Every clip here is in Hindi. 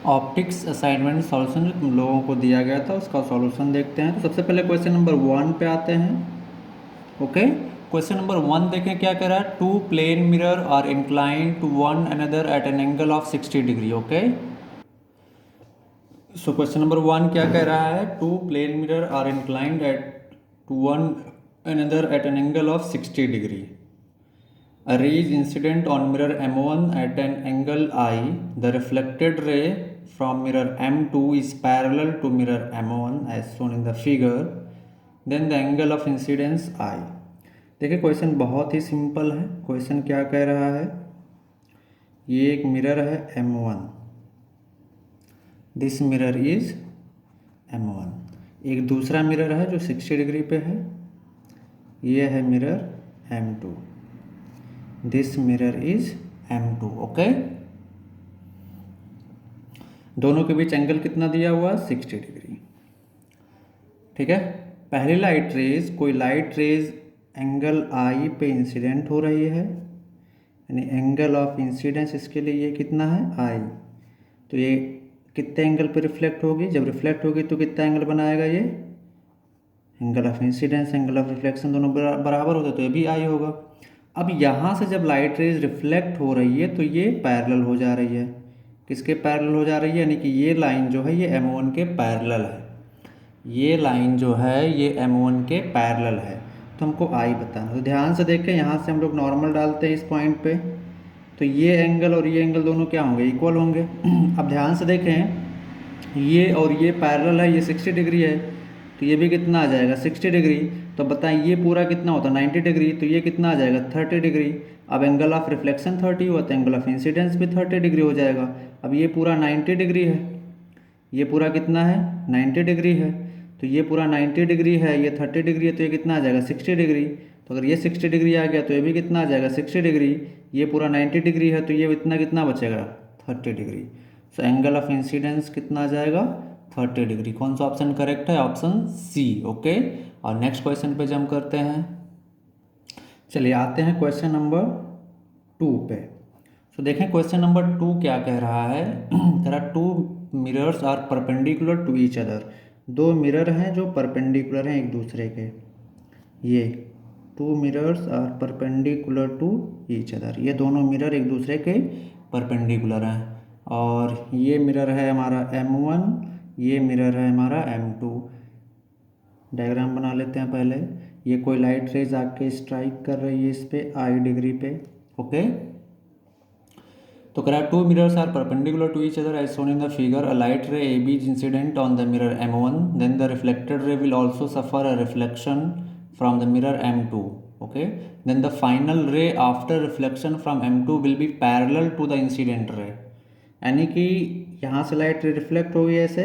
ऑप्टिक्स असाइनमेंट सॉल्यूशन जो तुम लोगों को दिया गया था उसका सॉल्यूशन देखते हैं। तो सबसे पहले क्वेश्चन नंबर 1 पे आते हैं। ओके, क्वेश्चन नंबर 1 देखें क्या कह रहा है। Two plane mirror are inclined to one another at an angle of 60 degree. Okay, so question number 1 क्या कह रहा है। Two plane mirror are inclined at to one another at an angle of 60 degree. A ray is incident on mirror M1 at an angle I. The reflected ray from mirror M2 is parallel to mirror M1 as shown in the figure. Then the angle of incidence I. देखिए क्वेश्चन बहुत ही सिंपल है। क्वेश्चन क्या कह रहा है, ये एक मिरर है M1, this mirror is M1। एक दूसरा मिरर है जो 60 डिग्री पे है, ये है mirror M2, this mirror is M2। Okay, दोनों के बीच एंगल कितना दिया हुआ, 60 डिग्री। ठीक है, पहली लाइट रेज, कोई लाइट रेज एंगल I पे इंसिडेंट हो रही है, यानी एंगल ऑफ इंसिडेंस इसके लिए ये कितना है, I। तो ये कितने एंगल पे रिफ्लेक्ट होगी, जब रिफ्लेक्ट होगी तो कितना एंगल बनाएगा, ये angle of incidence angle of reflection दोनों बराबर होते तो ये भी I होगा। अब यहाँ से जब लाइट रेज रिफ्लेक्ट हो रही है तो ये पैरेलल हो जा रही है, किसके पैरेलल हो जा रही है, यानी कि ये लाइन जो है ये M1 के पैरेलल है, ये लाइन जो है ये M1 के पैरेलल है। तो हमको I बताना। तो ध्यान से देखें, यहाँ से हम लोग नॉर्मल डालते हैं इस पॉइंट पे, तो ये एंगल और ये एंगल दोनों क्या होंगे, इक्वल होंगे। अब ध्यान से देखें, ये और ये पैरेलल है, ये 60 डिग्री है, तो ये भी कितना आ जाएगा, 60 डिग्री। तो बताएं ये पूरा कितना होता है, 90 डिग्री, तो ये कितना आ जाएगा, 30 डिग्री। अब एंगल ऑफ रिफ्लेक्शन 30 हुआ तो एंगल ऑफ इंसिडेंस भी 30 डिग्री हो जाएगा। अब ये पूरा 90 डिग्री है, ये पूरा कितना है, 90 डिग्री है, तो ये पूरा 90 डिग्री है, ये 30 डिग्री है, तो ये कितना आ जाएगा, 60 डिग्री। तो अगर ये 60 डिग्री आ गया तो ये भी कितना आ जाएगा, 60 डिग्री। ये पूरा 90 डिग्री है, तो ये इतना कितना बचेगा, 30 degree. So angle of incidence कितना आ जाएगा, 30 डिग्री। कौन सा ऑप्शन करेक्ट है, ऑप्शन सी। ओके, और नेक्स्ट क्वेश्चन पे जंप करते हैं। चलिए आते हैं क्वेश्चन नंबर 2 पे। तो देखें क्वेश्चन नंबर 2 क्या कह रहा है। कह रहा two mirrors are perpendicular to each other. दो मिरर हैं जो परपेंडिकुलर हैं एक दूसरे के, ये two mirrors are perpendicular to each other, ये दोनों मिरर एक दूसरे के परपेंडिकुलर हैं। और ये मिरर है हमारा M1, ये मिरर है हमारा M2। डायग्राम बना लेते हैं पहले। ये कोई लाइट रेज आके स्ट्राइक कर रही है इस पे I डिग्री पे। ओके, तो कह रहा है two mirrors are perpendicular to each other as shown in the figure. A light ray AB is incident on the mirror M1, then the reflected ray will also suffer a reflection from the mirror M2. Okay, then the final ray after reflection from M2 will be parallel to the incident ray। यानी कि यहाँ से लाइट रे रिफ्लेक्ट होगी ऐसे,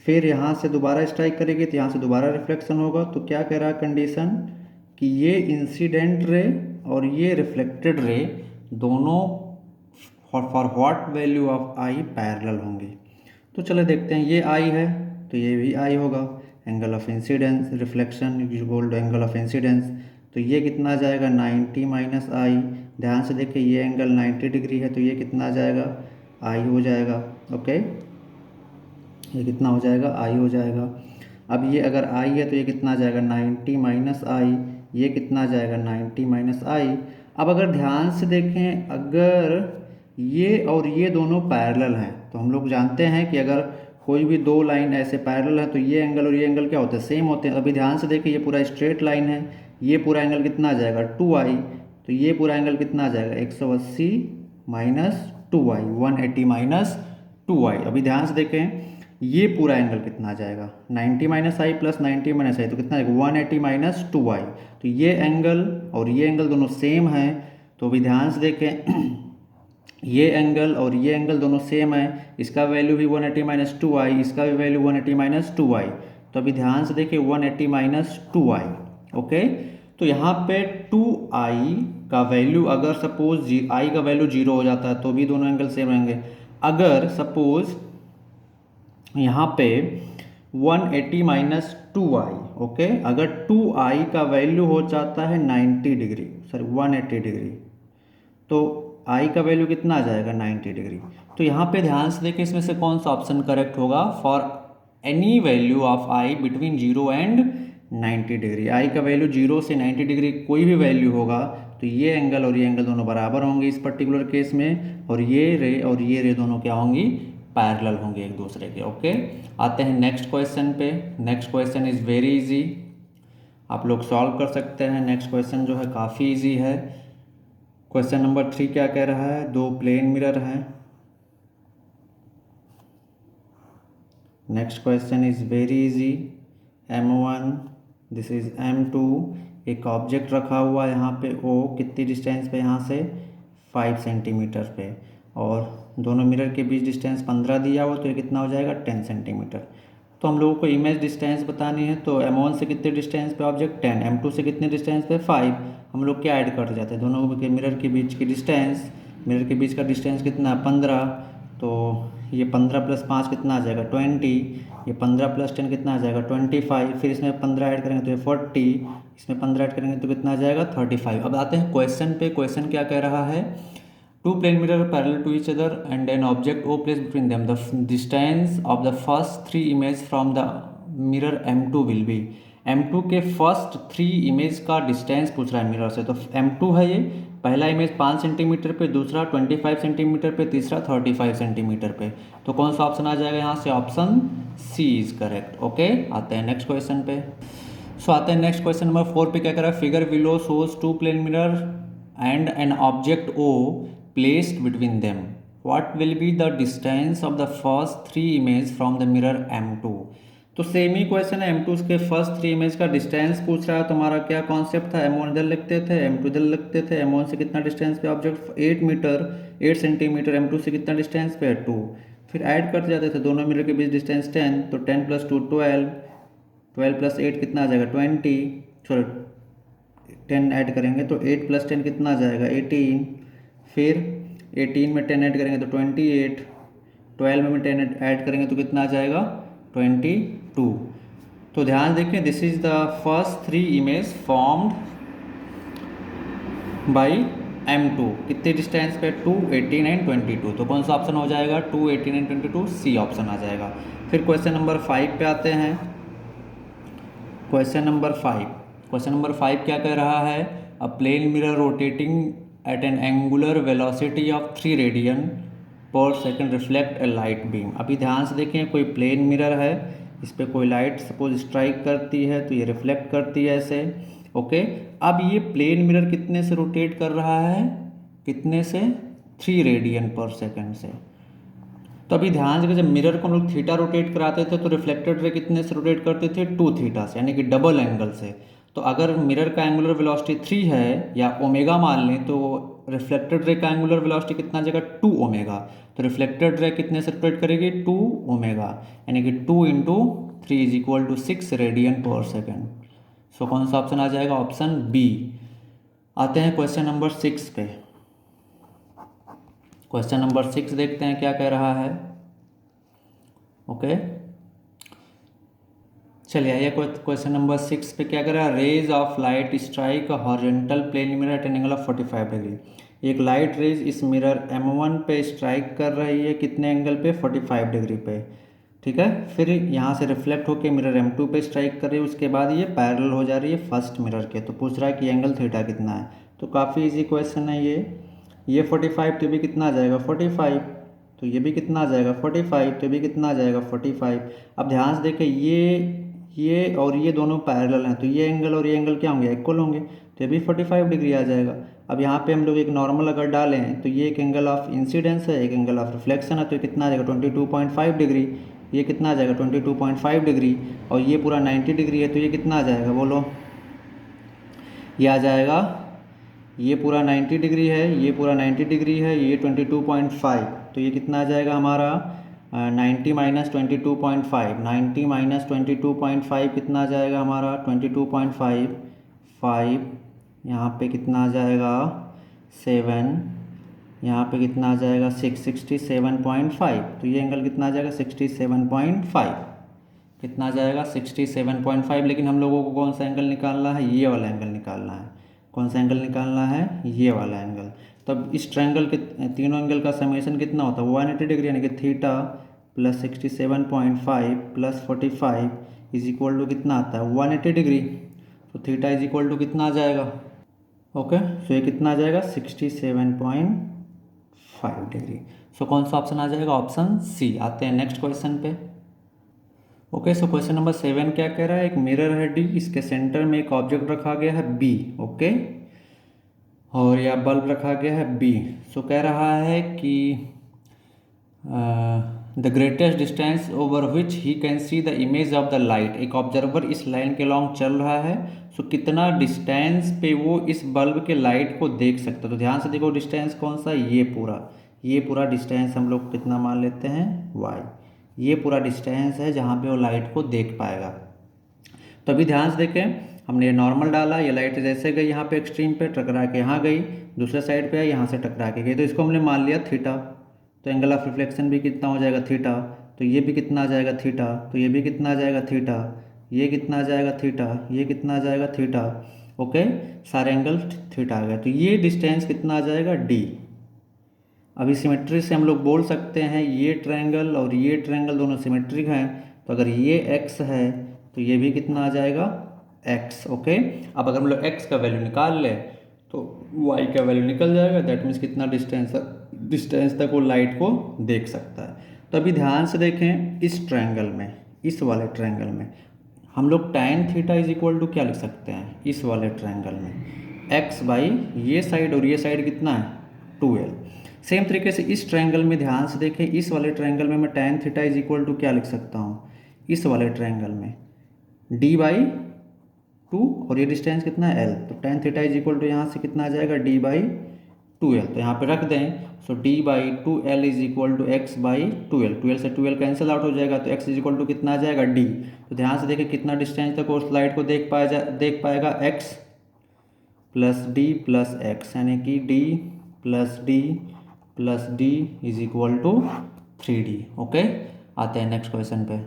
फिर यहाँ से दोबारा स्ट्राइक करेगी तो यहाँ से दोबारा रिफ्लेक्शन होगा। तो क्या कह रहा है कंडीशन, कि ये इंसिडेंट रे और ये रिफ्लेक्टेड रे दोनों for what value of I parallel होंगे। तो चलो देखते हैं, ये I है तो ये भी I होगा। Angle of incidence reflection equal to angle of incidence, तो ये कितना आ जाएगा, 90 माइनस I। ध्यान से देखिए ये एंगल 90 डिग्री है, तो ये कितना आ जाएगा, I हो जाएगा। ओके, ये कितना हो जाएगा, I हो जाएगा। अब ये अगर I है तो ये कितना आ जाएगा, 90 माइनस I, ये कितना आ जाएगा, 90 माइनस I। अब अगर ध्यान से देखें, अगर ये और ये दोनों पैरेलल हैं तो हम लोग जानते हैं कि अगर कोई भी दो लाइन ऐसे पैरेलल है तो ये एंगल और ये एंगल क्या होते हैं, सेम होते हैं। अभी ध्यान से देखिए, ये पूरा स्ट्रेट लाइन है, ये पूरा एंगल कितना आ जाएगा, 2I। तो ये पूरा एंगल कितना आ जाएगा, 180 माइनस 2I, 180 माइनस 2I। अभी ध्यान से देखें, ये पूरा एंगल कितना आ जाएगा, 90 minus I plus 90 minus I, तो कितना आएगा, 180 माइनस 2I। तो ये एंगल और ये एंगल दोनों सेम हैं। तो अभी ध्यान से देखें, ये एंगल और ये एंगल दोनों सेम है, इसका वैल्यू भी 180 माइनस 2I, इसका भी वैल्यू 180 माइनस 2I। तो अभी ध्यान से देखिए 180 माइनस 2I। ओके, तो यहाँ पे 2I का वैल्यू अगर सपोज I का वैल्यू 0 हो जाता है तो भी दोनों एंगल सेम रहेंगे। अगर सपोज यहाँ पे 180 माइनस 2I, ओके, अगर 2I का वैल्यू हो जाता है 90 डिग्री, सॉरी 180 डिग्री, तो आई का वैल्यू कितना आ जाएगा 90 डिग्री। तो यहाँ पे ध्यान से देखिए इसमें से कौन सा ऑप्शन करेक्ट होगा, for any value of I between 0 and 90 degree. I का वैल्यू 0 से 90 डिग्री कोई भी वैल्यू होगा तो ये एंगल और ये एंगल दोनों बराबर होंगे इस पर्टिकुलर केस में, और ये रे दोनों क्या होंगी, पैरेलल होंगे एक दूसरे के। ओके, आते हैं नेक्स्ट क्वेश्चन पे। Next question is very easy, आप लोग सॉल्व कर सकते हैं। नेक्स्ट क्वेश्चन जो है काफ़ी इजी है। क्वेश्चन नंबर 3 क्या कह रहा है, दो प्लेन मिरर हैं। Next question is very easy, M1 this is M2, एक ऑब्जेक्ट रखा हुआ है यहाँ पे O, कितनी डिस्टेंस पे, यहाँ से 5 सेंटीमीटर पे, और दोनों मिरर के बीच डिस्टेंस 15 दिया हुआ, तो ये कितना हो जाएगा 10 सेंटीमीटर। तो हम लोगों को इमेज डिस्टेंस बतानी है, तो M1 से कितने डिस्टेंस पे ऑब्जेक्ट 10, M2 से कितने डिस्टेंस पे 5, हम लोग क्या ऐड करते जाते हैं, दोनों के मिरर के बीच की डिस्टेंस, मिरर के बीच का डिस्टेंस कितना 15, तो ये 15 + 5 कितना आ जाएगा 20, ये 15 + 10 कितना आ जाएगा 25, फिर इसमें 15 ऐड करेंगे तो ये 40, इसमें 15 ऐड करेंगे तो कितना आ जाएगा 35। अब आते हैं क्वेश्चन पे। क्वेश्चन क्या कह रहा है, two plane mirror parallel to each other and an object O place between them, the distance of the first 3 image from the mirror M2 will be. M2 के फर्स्ट 3 इमेज का डिस्टेंस पूछ रहा है मिरर से। तो M2 है ये, पहला इमेज 5 सेंटीमीटर पे, दूसरा 25 सेंटीमीटर पे, तीसरा 35 सेंटीमीटर पे। तो कौन सा ऑप्शन आ जाएगा यहाँ से, option C is correct. Okay, आते हैं नेक्स्ट क्वेश्चन पे। सो आते हैं नेक्स्ट क्वेश्चन नंबर 4 पे। क्या कर रहा है, figure below shows two plane mirror and an object O placed between them, what will be the distance of the first 3 image from the mirror M2। तो सेम ही क्वेश्चन है, M2 के फर्स्ट 3 इमेज का डिस्टेंस पूछ रहा है। तो हमारा क्या कॉन्सेप्ट था, M1 इधर लिखते थे, M2 इधर लिखते थे। M1 से कितना डिस्टेंस पे ऑब्जेक्ट 8 मीटर 8 सेंटीमीटर, M2 से कितना डिस्टेंस पे 2, फिर ऐड करते जाते थे, दोनों मिरर के बीच डिस्टेंस 10, तो 10 + 2 12, 12 + 8 कितना आ जाएगा 20, सॉरी 10 ऐड करेंगे तो 8 + 10 कितना आ जाएगा 18, फिर 18 में 10 ऐड करेंगे तो 28, 12 में 10 ऐड करेंगे तो कितना आ जाएगा 22। तो ध्यान देखें, this is the first 3 image formed by M2, कितने डिस्टेंस पे 2, 18 एंड 22। तो कौन सा ऑप्शन हो जाएगा 2, 18 एंड 22, सी ऑप्शन आ जाएगा। फिर क्वेश्चन नंबर 5 पे आते हैं। क्वेश्चन नंबर 5 क्या कह रहा है, a plane mirror rotating at an angular velocity of 3 radian पर second reflect a light beam. अभी ध्यान से देखें, कोई प्लेन मिरर है, इस पर कोई लाइट सपोज स्ट्राइक करती है तो ये रिफ्लेक्ट करती है ऐसे। ओके, अब ये प्लेन मिरर कितने से रोटेट कर रहा है, कितने से 3 रेडियन पर सेकंड से। तो अभी ध्यान से, जब मिरर को हम लोग थीटा रोटेट कराते थे तो रिफ्लेक्टेड रे कितने से रोटेट करते थे 2 थीटा से, यानी कि डबल एंगल से। तो अगर मिरर का एंगुलर वेलोसिटी 3 है या ओमेगा मान लें, तो रिफ्लेक्टेड रे का एंगुलर वेलोसिटी कितना आ जाएगा 2 ओमेगा। तो रिफ्लेक्टेड रे कितने से रोटेट करेगी 2 ओमेगा, यानी कि 2 × 3 = 6 रेडियन पर सेकेंड। सो कौन सा ऑप्शन आ जाएगा, ऑप्शन बी। आते हैं क्वेश्चन नंबर 6 पे। क्वेश्चन नंबर 6 देखते हैं क्या कह रहा है। ओके, चलिए आइए क्वेश्चन नंबर 6 पे क्या कर रहा है, rays of light strike horizontal plane mirror at an angle of 45 degree. एक लाइट रेज इस मिरर M1 पे स्ट्राइक कर रही है, कितने एंगल पे 45 डिग्री पे, ठीक है। फिर यहाँ से रिफ्लेक्ट होकर मिरर M2 पे स्ट्राइक कर रही है, उसके बाद ये पैरेलल हो जा रही है फर्स्ट मिरर के। तो पूछ रहा है कि एंगल थीटा कितना है। तो काफ़ी इजी क्वेश्चन है ये 45, तो भी कितना आ जाएगा 45, तो ये भी कितना आ जाएगा 45, तो भी कितना आ जाएगा 45। अब ध्यान से देखें, ये और ये दोनों पैरेलल हैं, तो ये एंगल और ये एंगल क्या होंगे, इक्वल होंगे, तो ये भी 45 डिग्री आ जाएगा। अब यहाँ पे हम लोग एक नॉर्मल अगर डालें तो ये एक एंगल ऑफ इंसिडेंस है, एक एंगल ऑफ रिफ्लेक्शन है, तो ये कितना आ जाएगा 22.5 डिग्री, ये कितना आ जाएगा 22.5 डिग्री, और ये पूरा 90 डिग्री है, तो ये कितना आ जाएगा बोलो, ये आ जाएगा, ये पूरा 90 डिग्री है, ये पूरा 90 डिग्री है, ये 22.5, तो ये कितना आ जाएगा हमारा 90 - 22.5, 90 - 22.5 कितना आ जाएगा हमारा 22.5, 5, यहाँ पे कितना आ जाएगा 7, यहाँ पे कितना आ जाएगा 6, 67.5, तो ये एंगल कितना आ जाएगा 67.5, कितना आ जाएगा 67.5। लेकिन हम लोगों को कौन सा एंगल निकालना है, ये वाला एंगल निकालना है। कौन सा एंगल निकालना है, ये वाला एंगल। तब इस ट्रायंगल के तीनों एंगल का समेशन कितना होता है 180 डिग्री, यानी कि theta plus 67.5 plus 45 is equal to कितना आता है 180 डिग्री। तो थीटा इज इक्वल टू कितना आ जाएगा, ओके सो ये कितना आ जाएगा 67.5 डिग्री। सो कौन सा ऑप्शन आ जाएगा, ऑप्शन सी। आते हैं नेक्स्ट क्वेश्चन पे। ओके सो क्वेश्चन नंबर 7 क्या कह रहा है, एक मिरर है डी, इसके सेंटर में एक ऑब्जेक्ट रखा गया है बी, ओके और यह बल्ब रखा गया है बी। सो कह रहा है कि the greatest distance over which he can see the image of the light. एक ऑब्जर्वर इस लाइन के लॉन्ग चल रहा है, सो कितना डिस्टेंस पे वो इस बल्ब के लाइट को देख सकता है। तो ध्यान से देखो डिस्टेंस कौन सा, ये पूरा डिस्टेंस हम लोग कितना मान लेते हैं y, ये पूरा डिस्टेंस है जहाँ पे वो लाइट को देख पाएगा। तो अभी ध्यान से देखें, हमने ये नॉर्मल डाला, ये लाइट जैसे गई यहाँ पे एक्सट्रीम पे टकरा के यहाँ गई, दूसरे साइड पे है यहाँ से टकरा के गई, तो इसको हमने मान लिया थीटा। तो एंगल ऑफ रिफ्लेक्शन भी कितना हो जाएगा थीटा, तो ये भी कितना आ जाएगा थीटा, तो ये भी कितना आ जाएगा थीटा, ये कितना आ जाएगा थीटा, ये कितना आ जाएगा थीटा, ओके सारे एंगल थीटा आ गए। तो ये डिस्टेंस कितना आ जाएगा डी। अभी सिमेट्री से हम लोग बोल सकते हैं ये ट्रायंगल और ये ट्रायंगल दोनों सिमेट्रिक हैं, तो अगर ये x है तो ये भी कितना आ जाएगा x, ओके। अब अगर हम लोग x का वैल्यू निकाल ले तो y का वैल्यू निकल जाएगा, दैट मीन्स कितना डिस्टेंस तक वो लाइट को देख सकता है। तो अभी ध्यान से देखें, इस ट्रायंगल में, इस वाले ट्रायंगल में हम लोग tan theta is equal to क्या लिख सकते हैं, इस वाले ट्रायंगल में x बाई ये साइड और ये साइड कितना है 2l। सेम तरीके से इस ट्रायंगल में ध्यान से देखें, इस वाले ट्रायंगल में मैं tan theta is equal to क्या लिख सकता हूँ, इस वाले ट्रायंगल में d बाई 2 और ये डिस्टेंस कितना है l, तो tan theta is equal to यहाँ से कितना आ जाएगा d बाई 2l। तो यहाँ पे रख दें, so d by 2l is equal to x by 2l, 2l से 2l कैंसिल आउट हो जाएगा, तो x इज इक्वल टू कितना आ जाएगा d। तो ध्यान से देखें कितना डिस्टेंस तक उस लाइट को देख पाएगा x plus d plus x, यानी कि d plus d is equal to 3d, okay. आते हैं नेक्स्ट क्वेश्चन पे।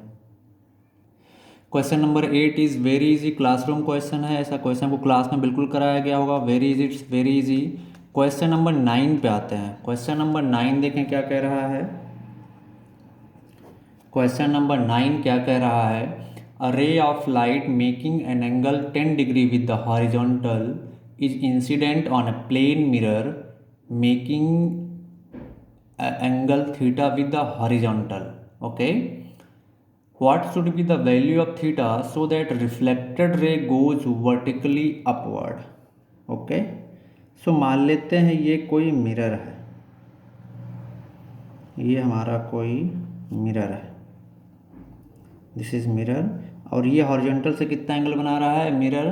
Question number 8 is very easy, classroom question है, ऐसा क्वेश्चन को क्लास में बिल्कुल कराया गया होगा, very easy, it's very easy. Question number 9 पे आते हैं। क्वेश्चन नंबर 9 देखें क्या कह रहा है, क्वेश्चन नंबर 9 क्या कह रहा है, a ray of light making an angle 10 degree with the horizontal is incident on a plane mirror making angle theta with the horizontal, okay. What should be the value of theta so that reflected ray goes vertically upward, okay। सो मान लेते हैं ये कोई मिरर है, ये हमारा कोई मिरर है, दिस इज मिरर, और ये हॉरिजॉन्टल से कितना एंगल बना रहा है मिरर,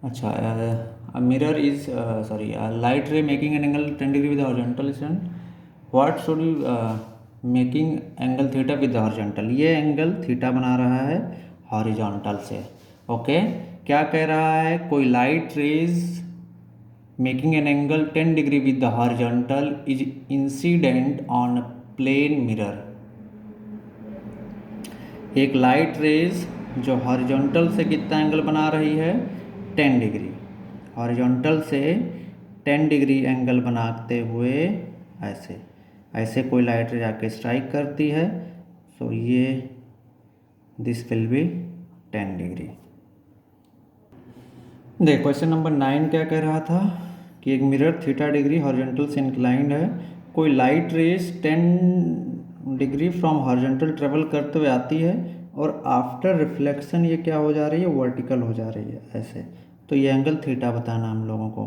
अच्छा मिरर इज सॉरी लाइट रे making an angle 10 degree with horizontal and what should making angle theta with horizontal, ये एंगल थीटा बना रहा है हॉरिजॉन्टल से, ओके। क्या कह रहा है, कोई light rays making an angle 10 degree with the horizontal is incident on plane mirror. एक लाइट रेज जो हॉरिजॉन्टल से कितना एंगल बना रही है 10 डिग्री, हॉरिजॉन्टल से 10 डिग्री एंगल बनाते हुए ऐसे कोई लाइट रे जाके स्ट्राइक करती है, सो ये दिस विल बी 10 डिग्री। देख क्वेश्चन नंबर 9 क्या कह रहा था कि एक मिरर थीटा डिग्री हॉरिजॉन्टल से इंक्लाइंड है, कोई light raise 10 degree from horizontal travel करते हुए आती है और आफ्टर रिफ्लेक्शन ये क्या हो जा रही है, वर्टिकल हो जा रही है ऐसे, तो ये एंगल थीटा बताना हम लोगों को।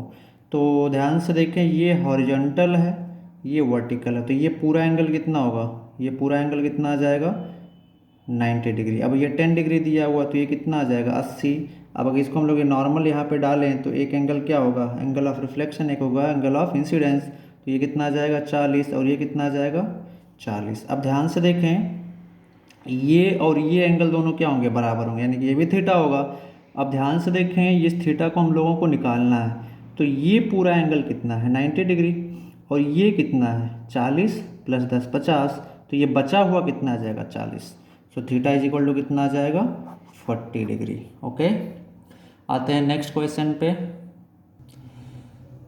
तो ध्यान से देखें, ये हॉरिजॉन्टल है, ये वर्टिकल है, तो ये पूरा एंगल कितना होगा, ये पूरा एंगल कितना आ जाएगा 90 डिग्री। अब ये 10 डिग्री दिया हुआ तो ये कितना आ जाएगा 80। अब अगर इसको हम लोग ये नॉर्मल यहाँ पे डालें तो एक एंगल क्या होगा, एंगल ऑफ रिफ्लेक्शन, एक होगा एंगल ऑफ इंसिडेंस, तो ये कितना आ जाएगा 40 और ये कितना आ जाएगा 40। अब ध्यान से देखें, ये और ये एंगल दोनों क्या होंगे, बराबर होंगे, यानी कि ये भी थीटा होगा। अब ध्यान से देखें, इस थीटा को हम लोगों को निकालना है, तो ये पूरा एंगल कितना है 90 डिग्री और ये कितना है 40 प्लस 10 50, तो ये बचा हुआ कितना आ जाएगा 40। So theta is equal to कितना आ जाएगा 40 डिग्री, ओके। आते हैं नेक्स्ट क्वेश्चन पे।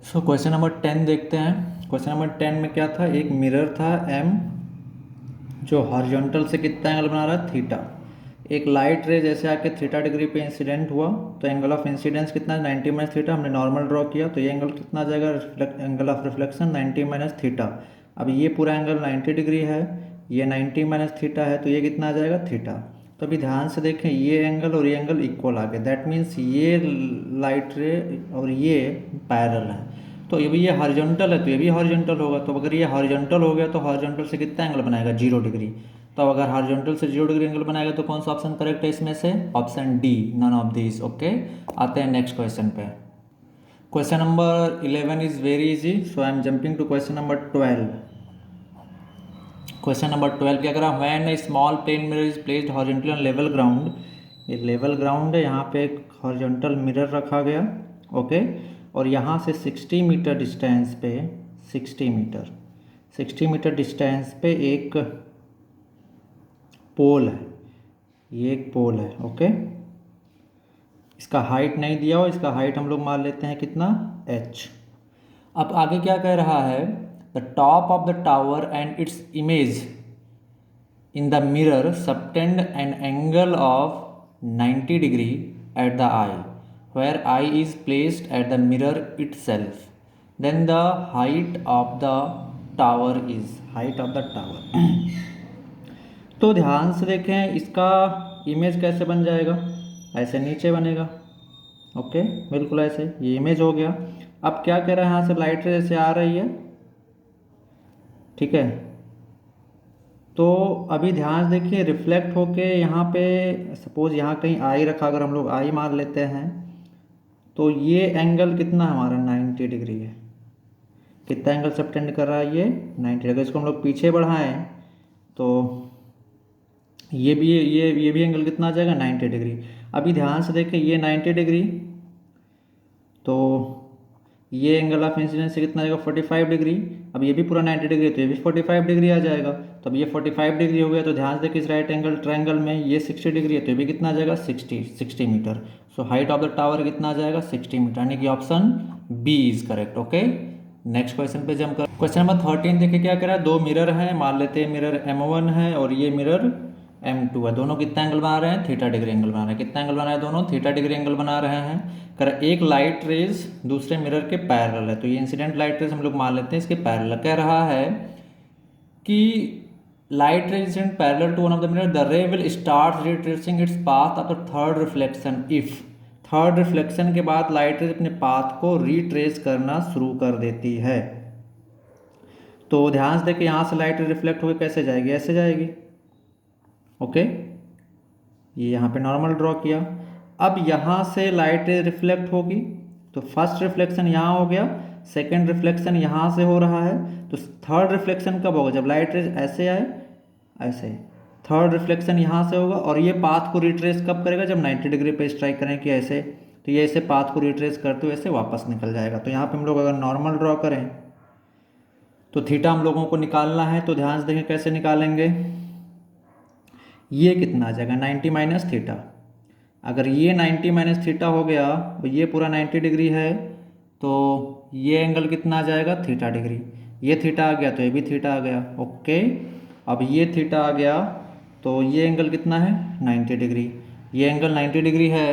सो क्वेश्चन नंबर 10 देखते हैं। क्वेश्चन नंबर 10 में क्या था, एक मिरर था M जो हॉरिजॉन्टल से कितना एंगल बना रहा है, थीटा। एक लाइट रे जैसे आके थीटा डिग्री पे इंसिडेंट हुआ तो एंगल ऑफ इंसिडेंस कितना, 90 माइनस थीटा। हमने नॉर्मल ड्रॉ किया तो ये एंगल कितना आ जाएगा, angle of reflection 90 minus theta. अब ये पूरा एंगल 90 डिग्री है, ये 90 माइनस थीटा है, तो ये कितना आ जाएगा, थीटा। तो अभी ध्यान से देखें, ये एंगल और ये एंगल इक्वल आ गए, दैट मीन्स ये लाइट रे और ये पैरेलल है। तो ये हॉरिजॉन्टल है तो ये भी हॉरिजॉन्टल होगा। तो अगर ये हॉरिजॉन्टल हो गया तो हॉरिजॉन्टल से कितना एंगल बनाएगा, 0 डिग्री। तो अगर हॉरिजॉन्टल से 0 डिग्री एंगल बनाएगा तो कौन सा ऑप्शन करेक्ट है इसमें से, option D, none of this. Okay, आते हैं नेक्स्ट क्वेश्चन पे। Question number 11 is very easy, so I am jumping to question number 12। Question number 12 क्या करा, when a small plane mirror is placed horizontally on level ground. ये लेवल ग्राउंड है, यहाँ पे एक हॉरिजॉन्टल मिरर रखा गया। ओके, और यहाँ से 60 मीटर डिस्टेंस पे 60 मीटर डिस्टेंस पे एक पोल है, ये एक पोल है। ओके, इसका हाइट नहीं दिया हो, इसका हाइट हम लोग मान लेते हैं कितना, h। अब आगे क्या कह रहा है, the top of the tower and its image in the mirror subtend N angle of 90 degree at the I, where I is placed at the mirror itself, then the height of the tower is, height of the tower। तो ध्यान से देखें, इसका इमेज कैसे बन जाएगा, ऐसे नीचे बनेगा। ओके, बिल्कुल ऐसे, ये इमेज हो गया। अब क्या कह रहा है, यहाँ से लाइट रे जैसे आ रही है, ठीक है। तो अभी ध्यान से देखिए, रिफ्लेक्ट होके यहाँ पे सपोज यहाँ कहीं आई रखा, अगर हम लोग आई मान लेते हैं तो ये एंगल कितना हमारा 90 डिग्री है। कितना एंगल सबटेंड कर रहा है ये, 90 डिग्री। इसको हम लोग पीछे बढ़ाएं तो ये भी एंगल कितना आ जाएगा, 90 डिग्री। अभी ध्यान से देखें, ये 90 डिग्री, तो ये एंगल ऑफ इंसिडेंस से कितना आएगा, 45 डिग्री। अब ये भी पूरा 90 डिग्री, तो ये भी 45 डिग्री आ जाएगा। तो अब ये 45 डिग्री हो गया, तो ध्यान से किस राइट एंगल ट्रायंगल में ये 60 डिग्री है, तो ये भी कितना आ जाएगा, 60 metre. So height of the tower कितना आ जाएगा, 60 मीटर, यानी कि option B is correct. Okay, next question पे जंप कर। क्वेश्चन नंबर 13 देखिए क्या कह रहा है, दो मिरर हैं, मान लेते हैं मिरर M1 है और ये मिरर M2 है। दोनों कितना एंगल बना रहे हैं, थीटा डिग्री एंगल बना रहे हैं। कितना एंगल बना रहे हैं, दोनों थीटा डिग्री एंगल बना रहे हैं। कर एक लाइट रेज दूसरे मिरर के पैरेलल है, तो ये इंसिडेंट लाइट रेज हम लोग मान लेते हैं इसके पैरेलल। कह रहा है कि light rays incident parallel to one of the mirror, the ray will start retracing its path after third reflection if. Third reflection के बाद लाइट रेज अपने पाथ को रिट्रेस करना शुरू कर देती है। तो ध्यान से देखिए, यहाँ से लाइट रिफ्लेक्ट होकर कैसे जाएगी, ऐसे जाएगी। ओके, ये यहाँ पे नॉर्मल ड्रॉ किया। अब यहाँ से लाइट रिफ्लेक्ट होगी, तो फर्स्ट रिफ्लेक्शन यहाँ हो गया, सेकंड रिफ्लेक्शन यहाँ से हो रहा है। तो थर्ड रिफ्लेक्शन कब होगा, जब लाइट रेज ऐसे आए, ऐसे। थर्ड रिफ्लेक्शन यहाँ से होगा और ये पाथ को रिट्रेस कब करेगा, जब 90 डिग्री पे स्ट्राइक करें कि ऐसे, तो ये ऐसे पाथ को रिट्रेस करते हुए ऐसे वापस निकल जाएगा। तो यहाँ पे हम लोग अगर नॉर्मल ड्रॉ करें तो थीटा हम लोगों को निकालना है, तो ध्यान से देखें कैसे निकालेंगे। ये कितना आ जाएगा, 90 माइनस थीटा। अगर ये 90 माइनस थीटा हो गया और ये पूरा 90 डिग्री है, तो ये एंगल कितना आ जाएगा, थीटा डिग्री। ये थीटा आ गया तो ये भी थीटा आ गया। ओके, अब ये थीटा आ गया तो ये एंगल कितना है, 90 डिग्री। ये एंगल 90 डिग्री है।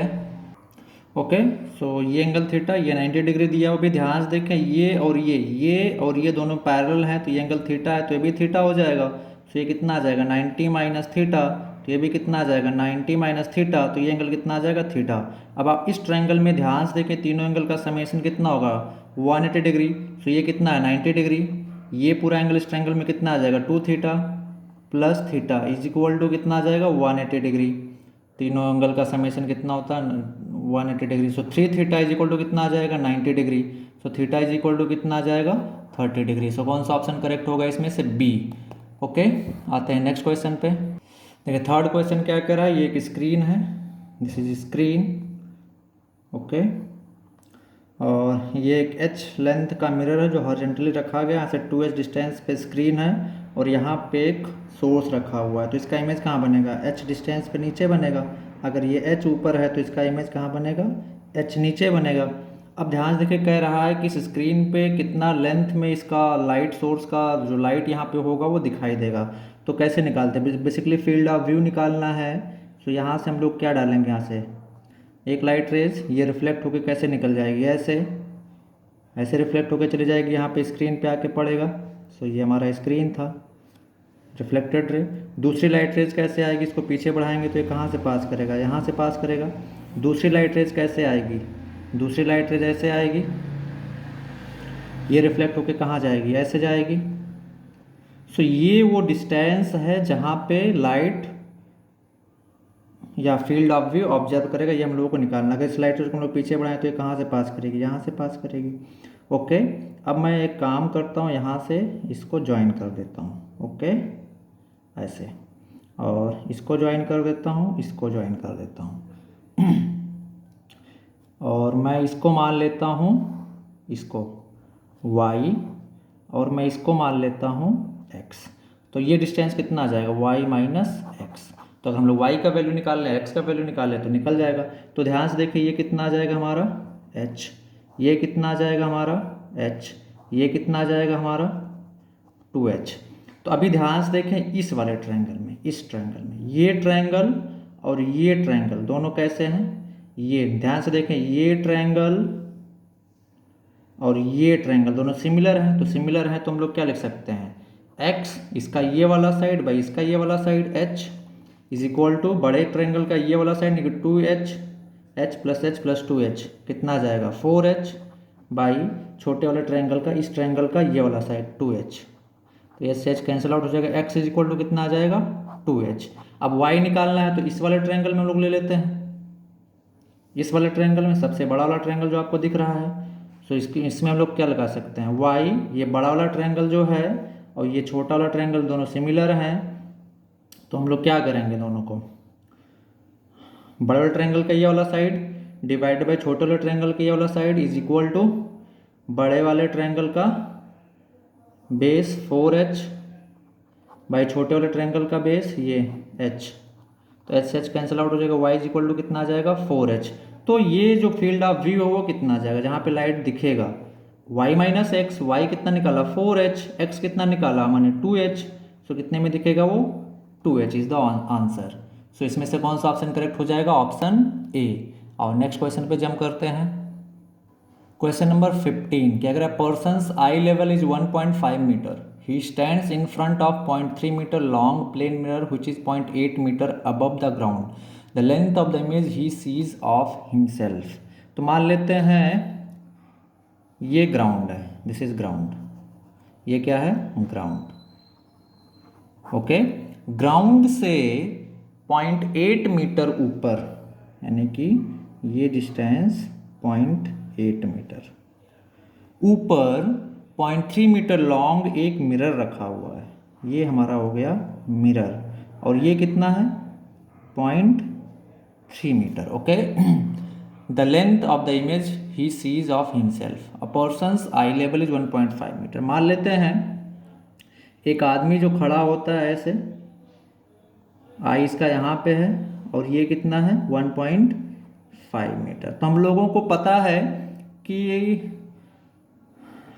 ओके, सो ये एंगल थीटा, ये 90 डिग्री दिया हुआ। भी ध्यान से देखें, ये और ये दोनों पैरेलल हैं, तो ये एंगल थीटा है तो ये भी थीटा हो जाएगा। तो ये कितना आ जाएगा, 90 माइनस थीटा, तो ये भी कितना आ जाएगा, 90 माइनस थीटा, तो ये एंगल कितना आ जाएगा, थीटा। अब आप इस ट्रायंगल में ध्यान से देखें, तीनों एंगल का समेशन कितना होगा, 180 डिग्री। तो ये कितना है, 90 डिग्री। ये पूरा एंगल इस ट्रायंगल में कितना आ जाएगा, 2 theta plus theta is equal to कितना आ जाएगा, 180 डिग्री। तीनों एंगल का समेशन कितना होता है, 180 degree. So 3 theta is equal to कितना आ जाएगा, 90 degree. So theta is equal to कितना आ जाएगा, 30 डिग्री। सो कौन सा ऑप्शन करेक्ट होगा इसमें से, बी। ओके, आते हैं नेक्स्ट क्वेश्चन पे। देखिए थर्ड क्वेश्चन क्या कह रहा है, ये एक स्क्रीन है, दिस इज स्क्रीन। ओके, और ये एक h लेंथ का मिरर है जो हॉरिजॉन्टली रखा गया, यहाँ से 2h डिस्टेंस पे स्क्रीन है और यहाँ पे एक सोर्स रखा हुआ है। तो इसका इमेज कहाँ बनेगा, h डिस्टेंस पे नीचे बनेगा। अगर ये h ऊपर है तो इसका इमेज कहाँ बनेगा, h नीचे बनेगा। अब ध्यान से देखिए, कह रहा है कि इस स्क्रीन पे कितना लेंथ में इसका लाइट सोर्स का जो लाइट यहाँ पे होगा वो दिखाई देगा। तो कैसे निकालते हैं, बेसिकली फील्ड ऑफ व्यू निकालना है। तो यहाँ से हम लोग क्या डालेंगे, यहाँ से एक लाइट रेज ये रिफ्लेक्ट होकर कैसे निकल जाएगी, ऐसे ऐसे रिफ्लेक्ट होकर चली जाएगी, यहाँ पे स्क्रीन पे आके पड़ेगा। सो ये हमारा स्क्रीन था, रिफ्लेक्टेड रे। दूसरी लाइट रेज कैसे आएगी, इसको पीछे बढ़ाएंगे तो ये कहाँ से पास करेगा, यहाँ से पास करेगा। दूसरी लाइट रेज कैसे आएगी, दूसरी लाइट रेज ऐसे आएगी, ये रिफ्लेक्ट होके कहाँ जाएगी, ऐसे जाएगी। सो ये वो डिस्टेंस है जहाँ पे लाइट या फील्ड ऑफ व्यू ऑब्जर्व करेगा, ये हम लोगों को निकालना है। इस लाइट रेज को हम लोग पीछे बढ़ाएं तो ये कहाँ से पास करेगी, यहाँ से पास करेगी। ओके, अब मैं एक काम करता हूँ, यहाँ से इसको ज्वाइन कर देता हूँ। ओके, ऐसे, और इसको ज्वाइन कर देता हूँ, इसको ज्वाइन कर देता हूँ और मैं इसको मान लेता हूँ, इसको y, और मैं इसको मान लेता हूँ x। तो ये डिस्टेंस कितना आ जाएगा, y माइनस एक्स। तो अगर हम लोग y का वैल्यू निकाल लें, x का वैल्यू निकाल लें तो निकल जाएगा। तो ध्यान से देखिए, ये कितना आ जाएगा हमारा h, ये कितना आ जाएगा हमारा h, ये कितना आ जाएगा हमारा 2h। तो अभी ध्यान से देखें, इस वाले ट्रायंगल में, इस ट्रायंगल में ये ट्रायंगल और ये ट्रायंगल दोनों कैसे हैं, ये ध्यान से देखें, ये ट्रायंगल और ये ट्रायंगल दोनों सिमिलर हैं। तो सिमिलर हैं तो हम लोग क्या लिख सकते हैं, x इसका ये वाला साइड बाई इसका ये वाला side h is equal to बड़े ट्रायंगल का ये वाला side 2h, h plus 2h कितना आ जाएगा 4h बाई छोटे वाले ट्रायंगल का, इस ट्रायंगल का ये वाला साइड 2h। तो एच से एच कैंसिल आउट हो जाएगा, x इज इक्वल टू कितना आ जाएगा 2h। अब y निकालना है तो इस वाले ट्रायंगल में हम लोग ले लेते हैं, इस वाले ट्रायंगल में सबसे बड़ा वाला ट्रायंगल जो आपको दिख रहा है। तो इसमें हम लोग क्या लगा सकते हैं, y, ये बड़ा वाला ट्रायंगल जो है और ये छोटा वाला ट्रायंगल दोनों सिमिलर हैं। तो हम लोग क्या करेंगे, दोनों को बड़े वाले ट्रायंगल का ये वाला साइड डिवाइड बाई छोटे वाले ट्रायंगल का ये वाला साइड इज इक्वल टू बड़े वाले ट्रायंगल का बेस 4h बाई छोटे वाले ट्रायंगल का बेस ये h। तो h से h कैंसिल आउट हो जाएगा, y इज इक्वल टू कितना आ जाएगा 4h। तो ये जो फील्ड ऑफ व्यू है वो कितना आ जाएगा, जहाँ पे लाइट दिखेगा y माइनस एक्स, y कितना निकाला 4h, x कितना निकाला माने 2h। सो कितने में दिखेगा वो 2h इज द आंसर। सो इसमें से कौन सा ऑप्शन करेक्ट हो जाएगा, ऑप्शन ए। और नेक्स्ट क्वेश्चन पे जंप करते हैं। क्वेश्चन नंबर 15 क्या कह रहा है, person's eye level is 1.5 metre, he stands in front of 0.3 metre long plane mirror which is 0.8 metre above the ground, the length of the image he sees of himself. तो मान लेते हैं ये ग्राउंड है, दिस इज ग्राउंड, ये क्या है ग्राउंड। ओके, ग्राउंड से 0.8 मीटर ऊपर, यानी कि ये डिस्टेंस 0.8 मीटर ऊपर 0.3 मीटर लॉन्ग एक मिरर रखा हुआ है, ये हमारा हो गया मिरर, और ये कितना है 0.3 metre. Okay, the length of the image he sees of himself, a person's eye level is 1.5 metre. मान लेते हैं एक आदमी जो खड़ा होता है ऐसे, आई इसका यहाँ पे है और ये कितना है 1.5 मीटर। तो हम लोगों को पता है कि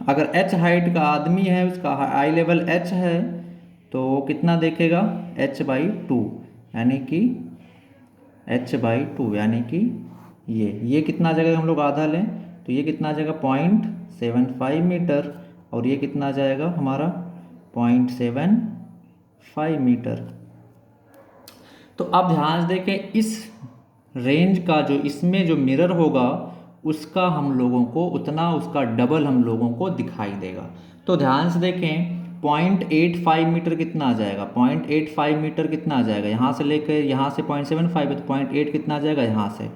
अगर h हाइट का आदमी है, उसका आई लेवल h है, तो वो कितना देखेगा h/2, यानी कि h/2, यानी कि ये कितना आ जाएगा, हम लोग आधा लें तो ये कितना आ जाएगा 0.75 मीटर, और ये कितना आ जाएगा हमारा 0.75 मीटर। तो अब ध्यान से देखें, इस रेंज का जो इसमें जो मिरर होगा उसका हम लोगों को उतना, उसका डबल हम लोगों को दिखाई देगा। तो ध्यान से देखें 0.85 मीटर कितना आ जाएगा, 0.85 मीटर कितना आ जाएगा, यहाँ से लेकर यहाँ से 0.75 है तो 0.8 कितना आ जाएगा यहाँ से,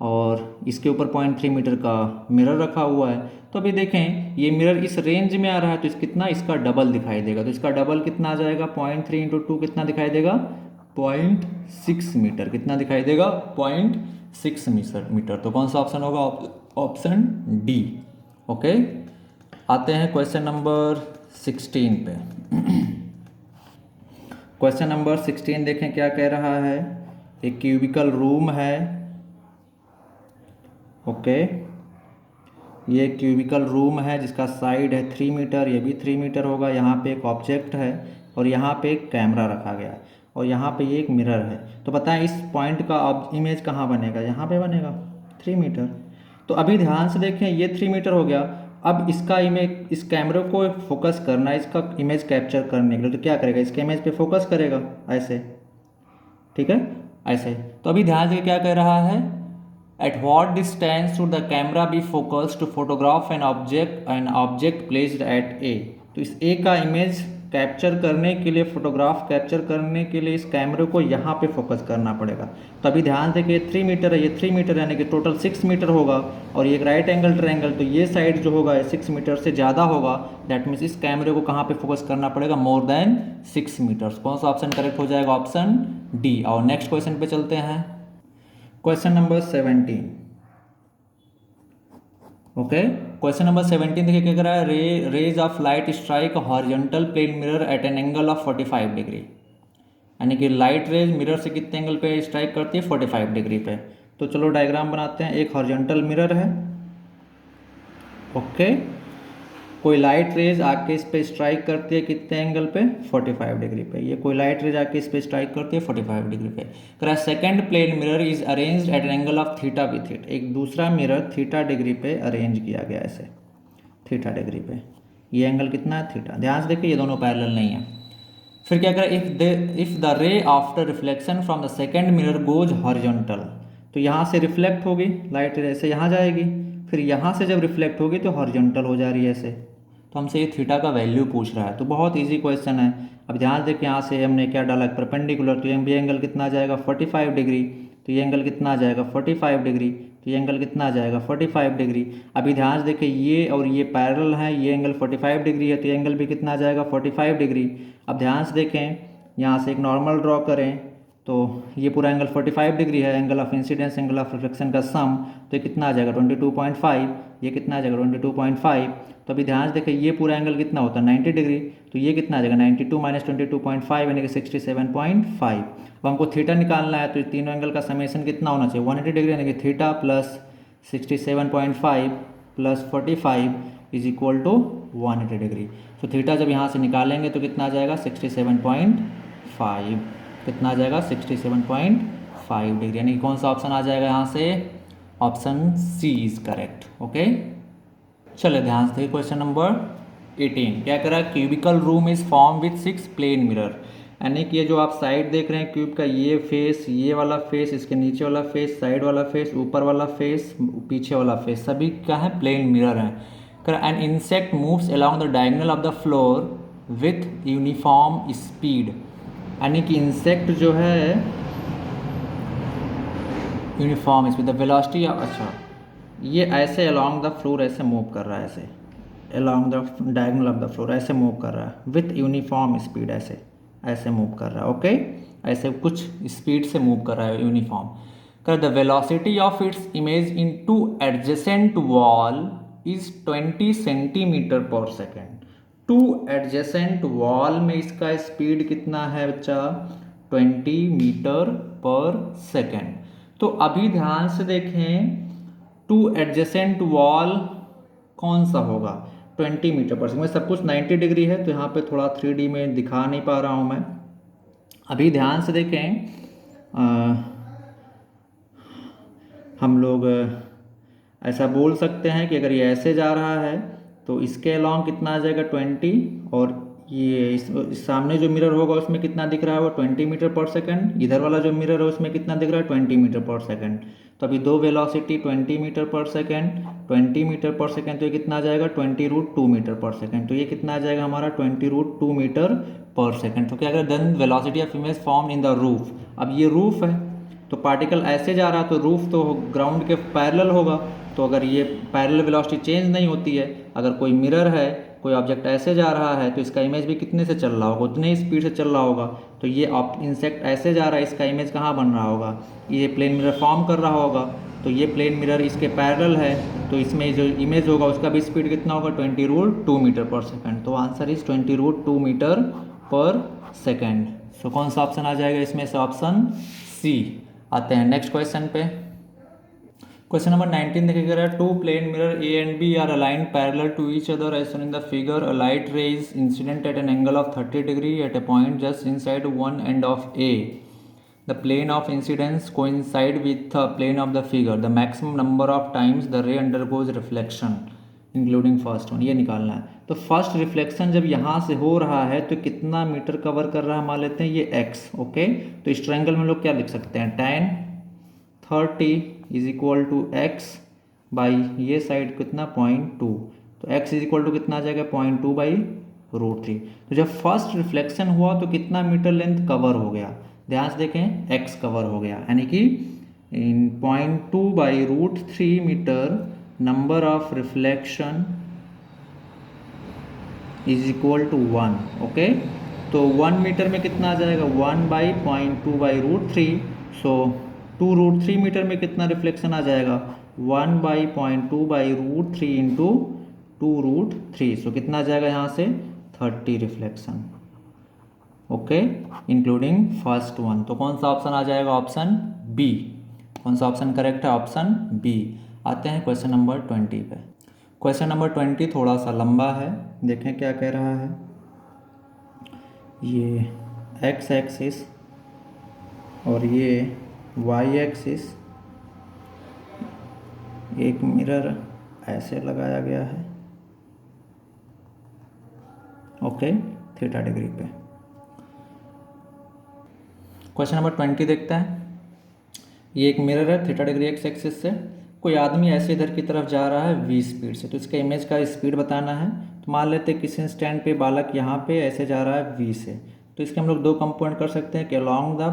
और इसके ऊपर 0.3 मीटर का मिरर रखा हुआ है। तो अभी देखें ये मिरर इस रेंज में आ रहा है तो इस कितना, इसका डबल दिखाई देगा। तो इसका डबल कितना आ जाएगा 0.3 इंटू 2 कितना दिखाई देगा 0.6 मीटर, कितना दिखाई देगा 0.6 मीटर। तो कौन सा ऑप्शन होगा, ऑप्शन डी। ओके, आते हैं क्वेश्चन नंबर 16 पे। क्वेश्चन नंबर 16 देखें क्या कह रहा है, एक क्यूबिकल रूम है। ओके, ये क्यूबिकल रूम है जिसका साइड है 3 मीटर, ये भी 3 मीटर होगा। यहाँ पे एक ऑब्जेक्ट है और यहाँ पे एक कैमरा रखा गया है और यहाँ पे ये एक मिरर है। तो बताएं इस पॉइंट का इमेज कहाँ बनेगा? यहाँ पे बनेगा 3 मीटर। तो अभी ध्यान से देखें, ये 3 मीटर हो गया। अब इसका इमेज, इस कैमरे को फोकस करना है इसका इमेज कैप्चर करने के लिए, तो क्या करेगा? इसके इमेज पे फोकस करेगा ऐसे, ठीक है, ऐसे। तो अभी ध्यान से क्या कह रहा है, at what distance should the camera be focus to photograph an object placed at A. तो इस ए का इमेज कैप्चर करने के लिए, फोटोग्राफ कैप्चर करने के लिए इस कैमरे को यहाँ पे फोकस करना पड़ेगा। तो अभी ध्यान दें कि ये 3 मीटर है, ये 3 मीटर यानी कि टोटल 6 मीटर होगा और ये एक राइट एंगल ट्रायंगल, तो ये साइड जो होगा 6 मीटर से ज़्यादा होगा। दैट मीन्स इस कैमरे को कहाँ पे फोकस करना पड़ेगा? More than 6 metres. कौन सा ऑप्शन करेक्ट हो जाएगा? Option D. और नेक्स्ट क्वेश्चन पे चलते हैं, question number 17। Okay, question number 17 देखिए क्या कर रहा है, rays of light strike horizontal plane mirror at an angle of 45 degree. यानी कि लाइट रेज मिरर से कितने एंगल पे स्ट्राइक करती है? 45 डिग्री पे। तो चलो डायग्राम बनाते हैं। एक हॉरिजॉन्टल मिरर है, ओके, कोई लाइट रेज आके इस पे स्ट्राइक करती है कितने एंगल पे? 45 डिग्री पे। ये कोई लाइट रेज आके इस पे स्ट्राइक करती है 45 डिग्री पे। कह second plane mirror is arranged at an angle of theta with it. एक दूसरा मिरर थीटा डिग्री पे अरेंज किया गया ऐसे, थीटा डिग्री पे। ये एंगल कितना है? थीटा। ध्यान से देखिए ये दोनों पैरेलल नहीं है। फिर क्या करें, इफ द रे after reflection from the second mirror goes horizontal, तो यहाँ से रिफ्लेक्ट होगी लाइट रे ऐसे यहाँ जाएगी, फिर यहाँ से जब रिफ्लेक्ट होगी तो हॉरिजॉन्टल हो जा रही है ऐसे। तो हमसे ये थीटा का वैल्यू पूछ रहा है, तो बहुत इजी क्वेश्चन है। अब ध्यान दें कि यहाँ से हमने क्या डाला, परपेंडिकुलर, तो ये एंगल कितना आ जाएगा? 45 डिग्री। तो ये एंगल कितना आ जाएगा? 45 डिग्री। तो ये एंगल कितना आ जाएगा? 45 डिग्री। अभी ध्यान से देखें ये और ये पैरेलल है, ये एंगल 45 डिग्री है, तो ये एंगल भी कितना आ जाएगा? 45 डिग्री। अब ध्यान से देखें, यहाँ से एक नॉर्मल ड्रॉ करें तो ये पूरा एंगल 45 डिग्री है, angle of incidence angle of reflection का सम, तो ये कितना आ जाएगा? 22.5। ये कितना आ जाएगा? 22.5। तो अभी ध्यान से देखें ये पूरा एंगल कितना होता है? 90 डिग्री। तो ये कितना आ जाएगा? 92 माइनस 22.5 यानी कि 67.5। अब हमको थीटा निकालना है, तो तीनों एंगल का समेशन कितना होना चाहिए? 180 डिग्री, यानी कि theta plus 67.5 plus 45 is equal to 180 degree. तो थीटा जब यहाँ से निकालेंगे तो कितना आ जाएगा? 67.5। कितना आ जाएगा? 67.5 डिग्री। यानी कौन सा ऑप्शन आ जाएगा यहाँ से? Option C is correct. Okay, चलिए ध्यान से क्वेश्चन नंबर 18 क्या करा, cubical room is form with 6 plane mirror. यानी कि ये जो आप साइड देख रहे हैं क्यूब का, ये फेस, ये वाला फेस, इसके नीचे वाला फेस, साइड वाला फेस, ऊपर वाला फेस, पीछे वाला फेस, सभी क्या है? प्लेन मिरर है। An insect moves along the diagonal of the floor with uniform speed. यानी कि इंसेक्ट जो है uniform speed, the velocity of, अच्छा ये ऐसे अलोंग द फ्लोर ऐसे मूव कर रहा है, ऐसे along the diagonal of the floor ऐसे मूव कर रहा है विथ यूनिफॉर्म स्पीड, ऐसे ऐसे मूव कर रहा है। ओके, ऐसे कुछ स्पीड से मूव कर रहा है यूनिफॉर्म। कर the velocity of its image in two adjacent wall is 20 centimetre पर सेकेंड। टू एडजेसेंट वॉल में इसका स्पीड कितना है बच्चा? 20 मीटर पर सेकेंड। तो अभी ध्यान से देखें, टू एडजेसेंट वॉल कौन सा होगा? 20 मीटर पर सेकेंड। सब कुछ 90 डिग्री है तो यहाँ पे थोड़ा 3D में दिखा नहीं पा रहा हूँ मैं। अभी ध्यान से देखें, हम लोग ऐसा बोल सकते हैं कि अगर ये ऐसे जा रहा है तो इसके अलोंग कितना आ जाएगा? 20, और ये इस सामने जो मिरर होगा उसमें कितना दिख रहा है? वो 20 मीटर पर सेकंड। इधर वाला जो मिरर है उसमें कितना दिख रहा है? 20 मीटर पर सेकंड। तो अभी दो velocity 20 metre per second, 20 metre per second, तो ये कितना आ जाएगा? 20√2 मीटर पर सेकंड। तो ये कितना आ जाएगा हमारा? 20√2 मीटर पर सेकंड। तो क्या करें, then velocity of image form in the roof. अब ये रूफ है तो पार्टिकल ऐसे जा रहा है तो रूफ तो ग्राउंड के पैरेलल होगा। तो अगर ये पैरेलल वेलोसिटी चेंज नहीं होती है, अगर कोई मिरर है, कोई ऑब्जेक्ट ऐसे जा रहा है तो इसका इमेज भी कितने से चल रहा होगा? उतने ही स्पीड से चल रहा होगा। तो ये इंसेक्ट ऐसे जा रहा है, इसका इमेज कहाँ बन रहा होगा? ये प्लेन मिरर फॉर्म कर रहा होगा। तो ये प्लेन मिरर इसके पैरेलल है तो इसमें जो इमेज होगा उसका भी स्पीड कितना होगा? 20√2 मीटर पर सेकंड। तो answer is 20√2 metre per second. So कौन सा ऑप्शन आ जाएगा इसमें से? Option C. आते हैं नेक्स्ट क्वेश्चन पे। क्वेश्चन नंबर 19 देखिएगा, two plane mirror A and B are aligned parallel to each other as shown in the figure. A light ray is incident at an angle of 30 degree at a point just inside one end of A. The plane of incidence coincide with the plane of the figure. The maximum number of times the ray undergoes reflection including first one, ये निकालना है। तो फर्स्ट रिफ्लेक्शन जब यहाँ से हो रहा है तो कितना मीटर कवर कर रहा है, मान लेते हैं ये एक्स। ओके, तो इस ट्रायंगल में लोग क्या लिख सकते हैं, tan 30 is equal to x by ये साइड कितना 0.2, तो x इज इक्वल टू कितना आ जाएगा 0.2 बाई √3। तो जब फर्स्ट रिफ्लेक्शन हुआ तो कितना मीटर लेंथ कवर हो गया, ध्यान से देखें x कवर हो गया, यानी कि 0.2 by √3 metre number of reflection is equal to 1। Okay, तो 1 मीटर में कितना आ जाएगा 1 बाई 0.2 बाई √3, सो 2√3 मीटर में कितना रिफ्लेक्शन आ जाएगा 1 बाई 0.2 बाई √3 इंटू 2√3, सो कितना आ जाएगा यहाँ से 30 reflection. Okay, including first one. तो कौन सा ऑप्शन आ जाएगा, ऑप्शन बी। कौन सा ऑप्शन करेक्ट है, ऑप्शन बी। आते हैं क्वेश्चन नंबर 20 पे। क्वेश्चन नंबर 20 थोड़ा सा लंबा है, देखें क्या कह रहा है। ये एक्स एक्सिस और ये वाई एक्सिस, एक मिरर ऐसे लगाया गया है, ओके, थीटा डिग्री पे। क्वेश्चन नंबर 20 देखते हैं। ये एक मिरर है, थीटा डिग्री एक्स एक्सिस से, कोई आदमी ऐसे इधर की तरफ जा रहा है v स्पीड से, तो इसका इमेज का स्पीड बताना है। तो मान लेते हैं किसी इंस्टेंट पे बालक यहाँ पे ऐसे जा रहा है v से, तो इसके हम लोग दो कंपोनेंट कर सकते हैं कि अलॉन्ग द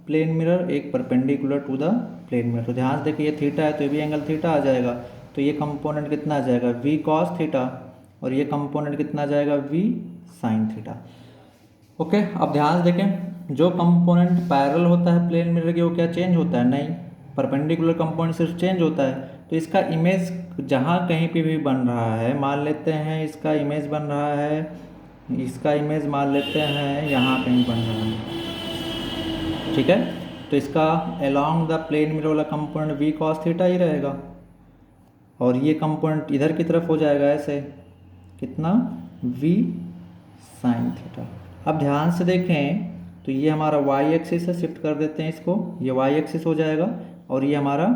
प्लेन मिरर, एक perpendicular to the plane mirror. तो ध्यान से देखिए ये थीटा है तो ये भी एंगल थीटा आ जाएगा, तो ये कंपोनेंट कितना आ जाएगा v cos थीटा, और ये कंपोनेंट कितना आ जाएगा v sin थीटा। ओके, अब ध्यान से देखें, जो कंपोनेंट पैरेलल होता है प्लेन मिरर के वो क्या चेंज होता है, नहीं, परपेंडिकुलर कंपोनेंट सिर्फ चेंज होता है। तो इसका इमेज जहाँ कहीं पे भी बन रहा है, मान लेते हैं इसका इमेज बन रहा है, इसका इमेज मान लेते हैं यहाँ कहीं बन रहा है, ठीक है, तो इसका अलोंग द प्लेन मिरर वाला कंपोनेंट v cos थीटा ही रहेगा, और ये कंपोनेंट इधर की तरफ हो जाएगा ऐसे, कितना v sin थीटा। अब ध्यान से देखें तो ये हमारा y एक्सिस है, शिफ्ट कर देते हैं इसको, ये y एक्सिस हो जाएगा और ये हमारा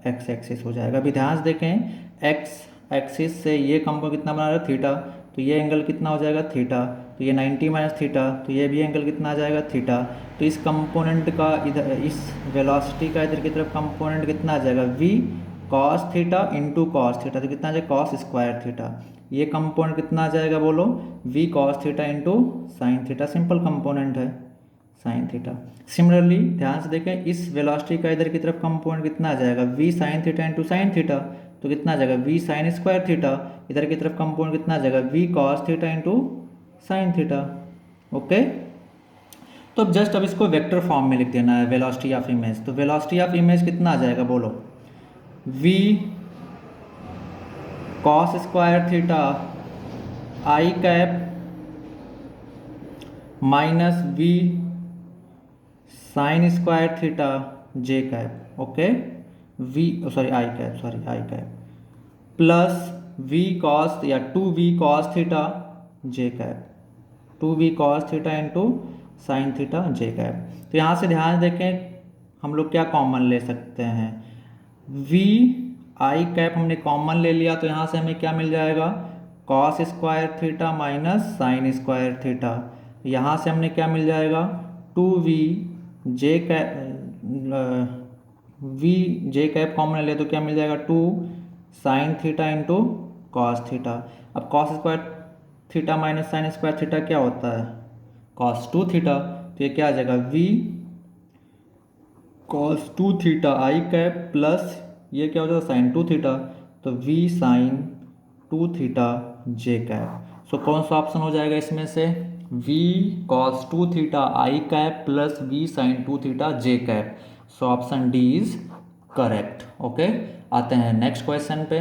x एक्सिस हो जाएगा। अभी ध्यान से देखें, x एक्सिस से ये कंपोनेंट कितना बना रहा है थीटा, तो ये एंगल कितना हो जाएगा थीटा, तो ये 90 माइनस थीटा, तो ये भी एंगल कितना आ जाएगा थीटा। तो इस कंपोनेंट का इधर, इस वेलोसिटी का इधर की तरफ कंपोनेंट कितना आ जाएगा v cos theta into cos theta, तो कितना आ जाएगा कॉस स्क्वायर थीटा। ये कंपोनेंट कितना आ जाएगा बोलो, v cos theta into sine theta, simple component है साइन थीटा। सिमिलरली ध्यान से देखें, इस वेलोसिटी का इधर की तरफ कंपोनेंट कितना आ जाएगा v sin theta into sine theta, तो कितना आ जाएगा v sin स्क्वायर थीटा। इधर की तरफ कंपोनेंट कितना आ जाएगा v cos theta into sine theta. Okay, तो अब जस्ट अब इसको वेक्टर फॉर्म में लिख देना है, वेलोसिटी ऑफ इमेज। तो वेलोसिटी ऑफ इमेज कितना आ जाएगा बोलो, v cos square theta I cap minus v sine square theta J cap, okay, I cap plus v cos या 2v cos theta J cap, 2v cos theta into sine theta J cap. तो यहाँ से ध्यान देखें, हम लोग क्या कॉमन ले सकते हैं, v आई कैप हमने कॉमन ले लिया, तो यहाँ से हमें क्या मिल जाएगा cos square theta minus sine square theta. यहाँ से हमने क्या मिल जाएगा 2v जे कैप कॉमन ले तो क्या मिल जाएगा 2 sine theta into cos theta. अब cos square theta minus sine square theta क्या होता है कॉस 2 थीटा, तो ये क्या आ जाएगा v cos 2 theta I cap plus ये क्या हो जाएगा साइन 2 थीटा, तो v sign 2 theta J cap. सो कौन सा ऑप्शन हो जाएगा इसमें से, v cos 2 theta I cap plus v sin 2 theta J cap. So option D is correct. Okay, आते हैं नेक्स्ट क्वेश्चन पे।